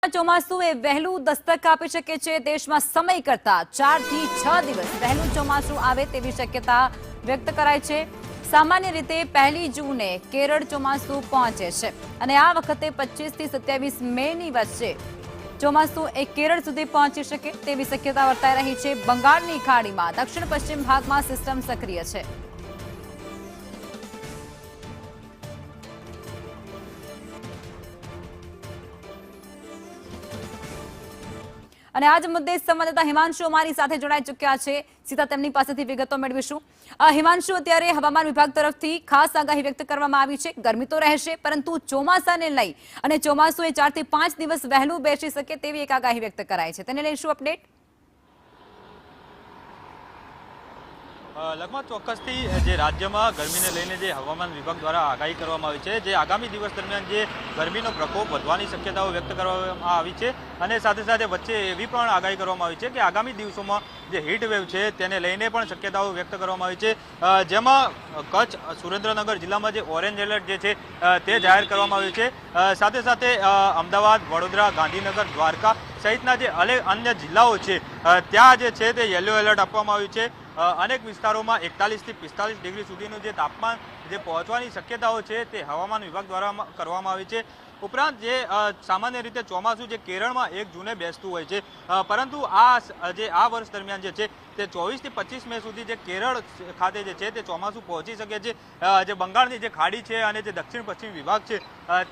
ચોમાસુએ વહેલું દસ્તક આપી શકે છે। દેશમાં સમય કરતા 4 થી 6 દિવસ વહેલું ચોમાસું આવે તેવી શક્યતા વ્યક્ત કરાઈ છે। સામાન્ય રીતે 1 જૂને કેરળ ચોમાસું પહોંચે છે અને આ વખતે 25 થી 27 મેની વચ્ચે ચોમાસું કેરળ સુધી પહોંચી શકે તેવી શક્યતા વર્તાઈ રહી છે। બંગાળની ખાડીમાં દક્ષિણ પશ્ચિમ ભાગમાં સિસ્ટમ સક્રિય છે। અને આજ મુદ્દે સંવાદદાતા હિમાંશુ અમારી સાથે જોડાઈ ચૂક્યા છે। સીધા તેમની પાસેથી વિગતો મેળવીશું। હિમાંશુ, અત્યારે હવામાન વિભાગ તરફથી ખાસ આગાહી વ્યક્ત કરવામાં આવી છે। ગરમી તો રહેશે, પરંતુ ચોમાસાને લઈ અને ચોમાસું 4 થી 5 દિવસ વહેલું બેસી શકે તેવી એક આગાહી વ્યક્ત કરાઈ છે। તેને લઈ શું અપડેટ? લગભગ ચોક્કસથી જે રાજ્યમાં ગરમીને લઈને જે હવામાન વિભાગ દ્વારા આગાહી કરવામાં આવી છે, જે આગામી દિવસ દરમિયાન જે ગરમીનો પ્રકોપ વધવાની શક્યતાઓ વ્યક્ત કરવામાં આવી છે અને સાથે સાથે વચ્ચે એવી પણ આગાહી કરવામાં આવી છે કે આગામી દિવસોમાં જે હીટ વેવ છે તેને લઈને પણ શક્યતાઓ વ્યક્ત કરવામાં આવી છે, જેમાં કચ્છ, સુરેન્દ્રનગર જિલ્લામાં જે ઓરેન્જ એલર્ટ જે છે તે જાહેર કરવામાં આવ્યું છે। સાથે સાથે અમદાવાદ, વડોદરા, ગાંધીનગર, દ્વારકા સહિતના જે અન્ય જિલ્લાઓ છે ત્યાં જે છે તે યલો એલર્ટ આપવામાં આવ્યું છે। અનેક વિસ્તારોમાં 41 થી 45 ડિગ્રી સુધીનું જે તાપમાન જે પહોંચવાની શક્યતાઓ છે તે હવામાન વિભાગ દ્વારા કરવામાં આવી છે। ઉપરાંત જે સામાન્ય રીતે ચોમાસું જે કેરળમાં 1 જૂને બેસતું હોય છે, પરંતુ આ વર્ષ દરમિયાન જે છે તે 24 થી 25 મે સુધી જે કેરળ ખાતે જે છે તે ચોમાસું પહોંચી શકે છે। જે બંગાળની જે ખાડી છે અને જે દક્ષિણ પશ્ચિમ વિભાગ છે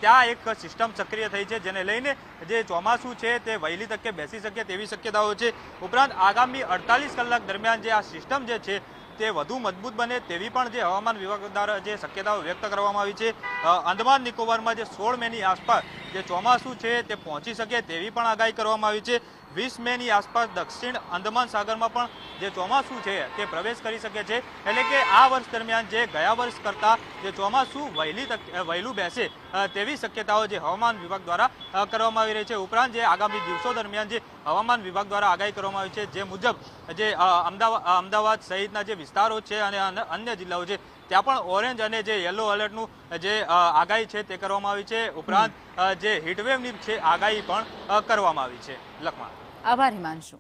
ત્યાં એક સિસ્ટમ સક્રિય થઈ છે, જેને લઈને જે ચોમાસું છે તે વહેલી તકે બેસી શકે તેવી શક્યતાઓ છે। ઉપરાંત આગામી 48 કલાક દરમિયાન જે આ સિસ્ટમ જે છે તે વધુ મજબૂત બને તેવી પણ જે હવામાન વિભાગ દ્વારા જે શક્યતાઓ વ્યક્ત કરવામાં આવી છે। અંદમાન નિકોબારમાં જે 16 મેની આસપાસ જે ચોમાસું છે તે પહોંચી શકે તેવી પણ આગાહી કરવામાં આવી છે। 20 મેની આસપાસ દક્ષિણ અંદમાન સાગરમાં પણ જે ચોમાસું છે તે પ્રવેશ કરી શકે છે। એટલે કે આ વર્ષ દરમિયાન જે ગયા વર્ષ કરતાં જે ચોમાસું વહેલું બેસે તેવી શક્યતાઓ જે હવામાન વિભાગ દ્વારા કરવામાં આવી રહી છે। ઉપરાંત જે આગામી દિવસો દરમિયાન જે હવામાન વિભાગ દ્વારા આગાહી કરવામાં આવી છે, જે મુજબ જે અમદાવાદ સહિતના જે વિસ્તારો છે અને અન્ય જિલ્લાઓ છે ત્યાં પણ ઓરેન્જ અને જે યલો એલર્ટનું જે આગાહી છે તે કરવામાં આવી છે। ઉપરાંત જે હીટવેવની છે આગાહી પણ કરવામાં આવી છે। લખમાં આભાર હિમાંશુ।